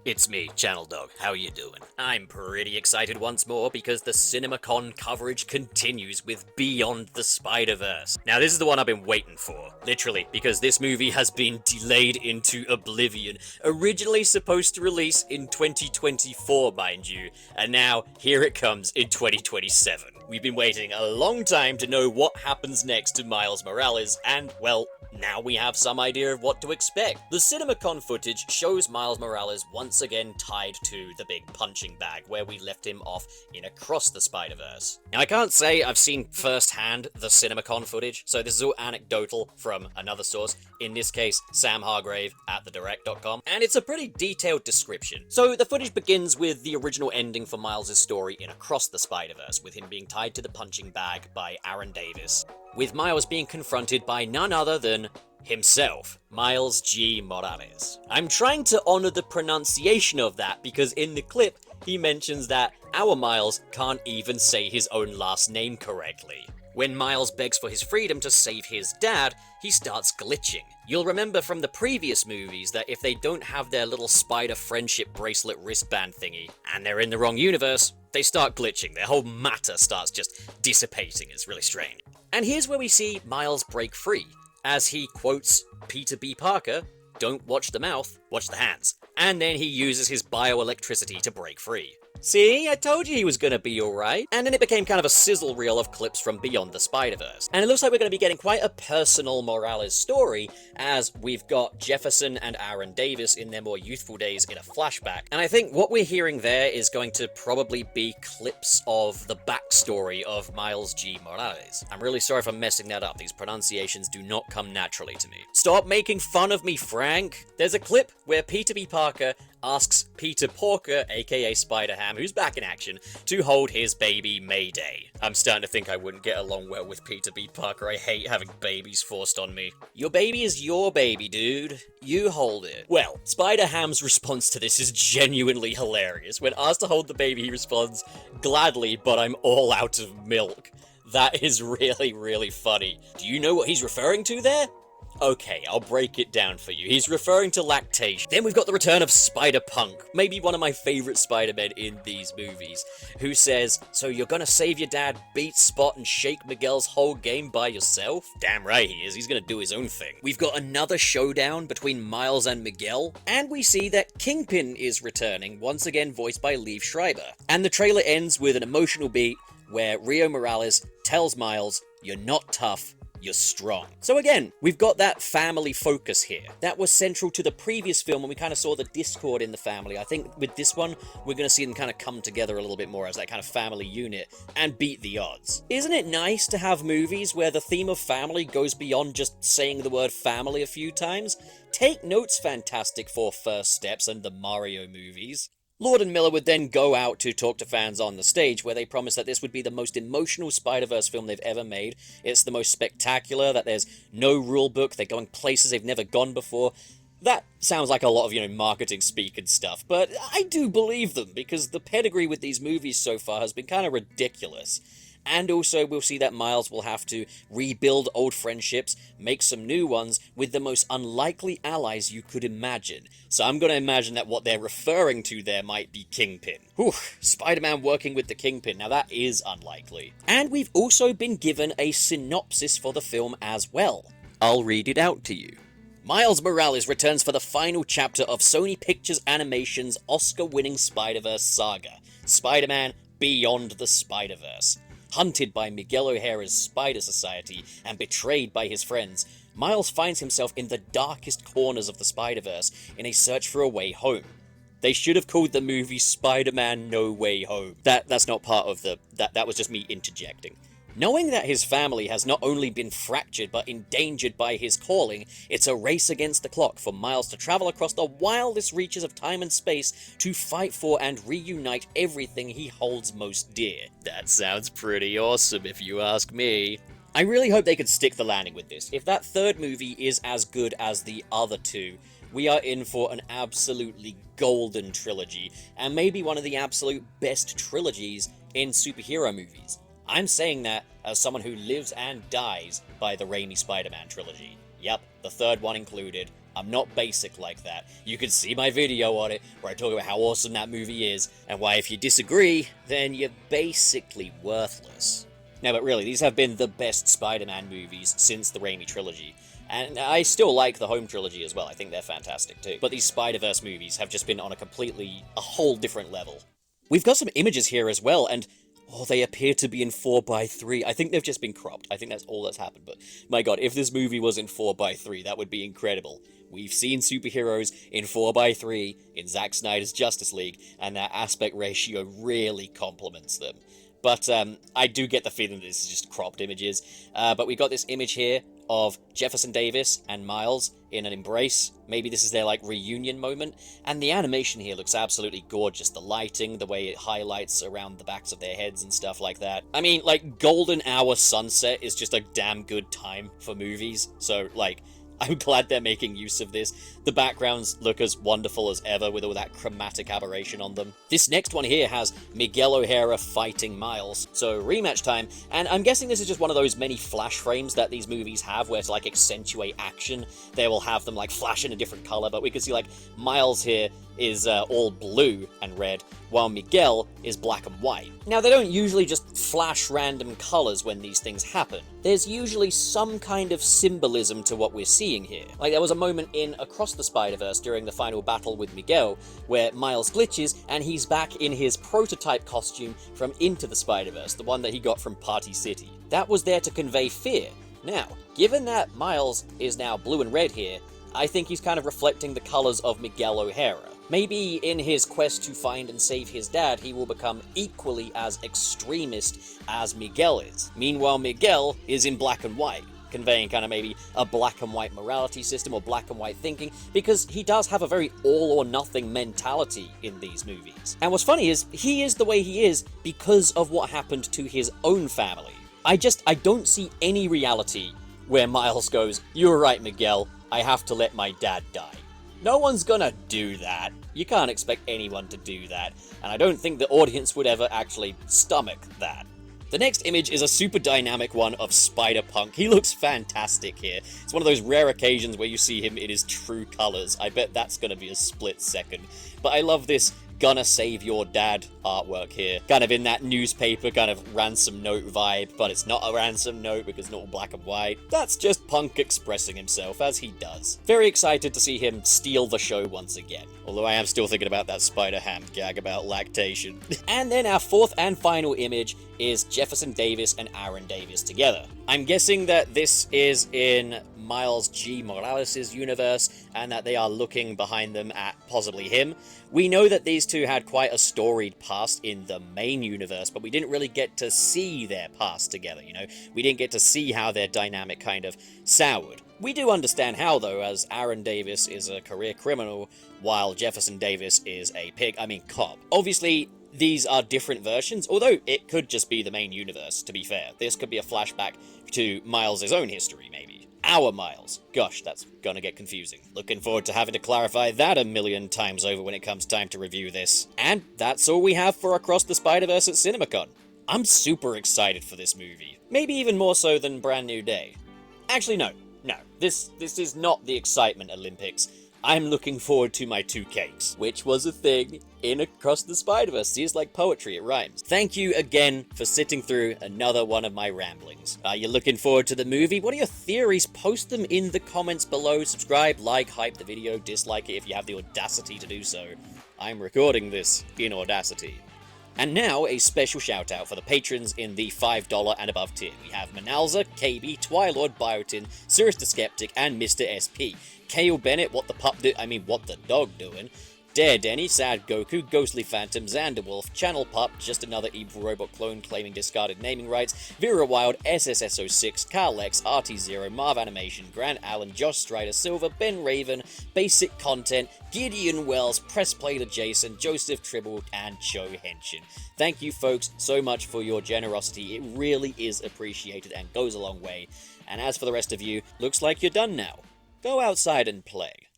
It's me, Channel Dog. How you doing? I'm pretty excited once more because the CinemaCon coverage continues with Beyond the Spider-Verse. Now this is the one I've been waiting for, literally, because this movie has been delayed into oblivion. Originally supposed to release in 2024, mind you, and now here it comes in 2027. We've been waiting a long time to know what happens next to Miles Morales, and, well, now we have some idea of what to expect. The CinemaCon footage shows Miles Morales once again tied to the big punching bag where we left him off in Across the Spider-Verse. Now I can't say I've seen firsthand the CinemaCon footage, so this is all anecdotal from another source, in this case Sam Hargrave at thedirect.com, and it's a pretty detailed description. So the footage begins with the original ending for Miles' story in Across the Spider-Verse, with him being tied to the punching bag by Aaron Davis, with Miles being confronted by none other than himself, Miles G. Morales. I'm trying to honor the pronunciation of that because in the clip, he mentions that our Miles can't even say his own last name correctly. When Miles begs for his freedom to save his dad, he starts glitching. You'll remember from the previous movies that if they don't have their little spider friendship bracelet wristband thingy, and they're in the wrong universe, they start glitching. Their whole matter starts just dissipating. It's really strange. And here's where we see Miles break free, as he quotes Peter B. Parker, "Don't watch the mouth, watch the hands." And then he uses his bioelectricity to break free. See, I told you he was gonna be alright. And then it became kind of a sizzle reel of clips from Beyond the Spider-Verse. And it looks like we're gonna be getting quite a personal Morales story, as we've got Jefferson and Aaron Davis in their more youthful days in a flashback. And I think what we're hearing there is going to probably be clips of the backstory of Miles G. Morales. I'm really sorry for messing that up. These pronunciations do not come naturally to me. Stop making fun of me, Frank! There's a clip where Peter B. Parker asks Peter Porker, aka Spider-Ham, who's back in action, to hold his baby Mayday. I'm starting to think I wouldn't get along well with Peter B. Parker. I hate having babies forced on me. Your baby is your baby, dude. You hold it. Well, Spider-Ham's response to this is genuinely hilarious. When asked to hold the baby, he responds, "Gladly, but I'm all out of milk." That is really, really funny. Do you know what he's referring to there? Okay, I'll break it down for you. He's referring to lactation. Then we've got the return of Spider-Punk, maybe one of my favorite Spider-Men in these movies, who says, "So you're gonna save your dad, beat Spot, and shake Miguel's whole game by yourself?" Damn right he is, he's gonna do his own thing. We've got another showdown between Miles and Miguel, and we see that Kingpin is returning, once again voiced by Liev Schreiber. And the trailer ends with an emotional beat where Rio Morales tells Miles, "You're not tough, you're strong." So again, we've got that family focus here. That was central to the previous film when we kind of saw the discord in the family. I think with this one, we're going to see them kind of come together a little bit more as that kind of family unit and beat the odds. Isn't it nice to have movies where the theme of family goes beyond just saying the word family a few times? Take notes, Fantastic Four First Steps and the Mario movies. Lord and Miller would then go out to talk to fans on the stage, where they promised that this would be the most emotional Spider-Verse film they've ever made. It's the most spectacular, that there's no rule book, they're going places they've never gone before. That sounds like a lot of, marketing speak and stuff, but I do believe them, because the pedigree with these movies so far has been kind of ridiculous. And also, we'll see that Miles will have to rebuild old friendships, make some new ones, with the most unlikely allies you could imagine. So I'm gonna imagine that what they're referring to there might be Kingpin. Whew, Spider-Man working with the Kingpin, now that is unlikely. And we've also been given a synopsis for the film as well. I'll read it out to you. Miles Morales returns for the final chapter of Sony Pictures Animation's Oscar-winning Spider-Verse saga, Spider-Man Beyond the Spider-Verse. Hunted by Miguel O'Hara's Spider Society and betrayed by his friends, Miles finds himself in the darkest corners of the Spider-Verse in a search for a way home. They should have called the movie Spider-Man No Way Home. That's not part of that was just me interjecting. Knowing that his family has not only been fractured but endangered by his calling, it's a race against the clock for Miles to travel across the wildest reaches of time and space to fight for and reunite everything he holds most dear. That sounds pretty awesome if you ask me. I really hope they could stick the landing with this. If that third movie is as good as the other two, we are in for an absolutely golden trilogy, and maybe one of the absolute best trilogies in superhero movies. I'm saying that as someone who lives and dies by the Raimi Spider-Man trilogy. Yep, the third one included. I'm not basic like that. You can see my video on it, where I talk about how awesome that movie is, and why if you disagree, then you're basically worthless. No, but really, these have been the best Spider-Man movies since the Raimi trilogy. And I still like the Home trilogy as well, I think they're fantastic too. But these Spider-Verse movies have just been on a whole different level. We've got some images here as well, and they appear to be in 4:3. I think they've just been cropped. I think that's all that's happened, but my god, if this movie was in 4:3, that would be incredible. We've seen superheroes in 4:3 in Zack Snyder's Justice League, and that aspect ratio really complements them. But I do get the feeling that this is just cropped images. But we got this image here of Jefferson Davis and Miles in an embrace. Maybe this is their, reunion moment. And the animation here looks absolutely gorgeous. The lighting, the way it highlights around the backs of their heads and stuff like that. I mean, golden hour sunset is just a damn good time for movies. So, I'm glad they're making use of this. The backgrounds look as wonderful as ever with all that chromatic aberration on them. This next one here has Miguel O'Hara fighting Miles, so rematch time, and I'm guessing this is just one of those many flash frames that these movies have where to accentuate action, they will have them flash in a different color, but we can see Miles here is all blue and red, while Miguel is black and white. Now, they don't usually just flash random colors when these things happen. There's usually some kind of symbolism to what we're seeing here. There was a moment in Across the Spider-Verse during the final battle with Miguel where Miles glitches and he's back in his prototype costume from Into the Spider-Verse, the one that he got from Party City. That was there to convey fear. Now, given that Miles is now blue and red here, I think he's kind of reflecting the colors of Miguel O'Hara. Maybe in his quest to find and save his dad, he will become equally as extremist as Miguel is. Meanwhile, Miguel is in black and white, conveying kind of maybe a black and white morality system or black and white thinking, because he does have a very all or nothing mentality in these movies. And what's funny is, he is the way he is because of what happened to his own family. I don't see any reality where Miles goes, "You're right, Miguel, I have to let my dad die." No one's gonna do that. You can't expect anyone to do that, and I don't think the audience would ever actually stomach that. The next image is a super dynamic one of Spider-Punk. He looks fantastic here. It's one of those rare occasions where you see him in his true colors. I bet that's gonna be a split second. But I love this "gonna save your dad" artwork here. Kind of in that newspaper kind of ransom note vibe, but it's not a ransom note because it's not all black and white. That's just Punk expressing himself, as he does. Very excited to see him steal the show once again. Although I am still thinking about that Spider-Ham gag about lactation. And then our fourth and final image is Jefferson Davis and Aaron Davis together. I'm guessing that this is in Miles G. Morales' universe, and that they are looking behind them at possibly him. We know that these two had quite a storied past in the main universe, but we didn't really get to see their past together, We didn't get to see how their dynamic kind of soured. We do understand how, though, as Aaron Davis is a career criminal, while Jefferson Davis is a cop. Obviously, these are different versions, although it could just be the main universe, to be fair. This could be a flashback to Miles' own history, maybe. Our Miles. Gosh, that's gonna get confusing. Looking forward to having to clarify that a million times over when it comes time to review this. And that's all we have for Across the Spider-Verse at CinemaCon. I'm super excited for this movie. Maybe even more so than Brand New Day. Actually, no. This is not the excitement Olympics. I'm looking forward to my two cakes, which was a thing in Across the Spider-Verse. See, it's like poetry, it rhymes. Thank you again for sitting through another one of my ramblings. Are you looking forward to the movie? What are your theories? Post them in the comments below. Subscribe, like, hype the video, dislike it if you have the audacity to do so. I'm recording this in Audacity. And now, a special shout out for the patrons in the $5 and above tier. We have Manalza, KB, Twilord, Biotin, Cirrus the Skeptic, and Mr. SP. Kale Bennett, what the dog doing? Dare Denny, Sad Goku, Ghostly Phantom, Xanderwolf, Channel Pup, just another evil robot clone claiming discarded naming rights, Vera Wild, SSSO6, Carl X, RT0, Marv Animation, Grant Allen, Josh Strider Silver, Ben Raven, Basic Content, Gideon Wells, Press Play to Jason, Joseph Tribble, and Joe Henshin. Thank you folks so much for your generosity. It really is appreciated and goes a long way. And as for the rest of you, looks like you're done now. Go outside and play.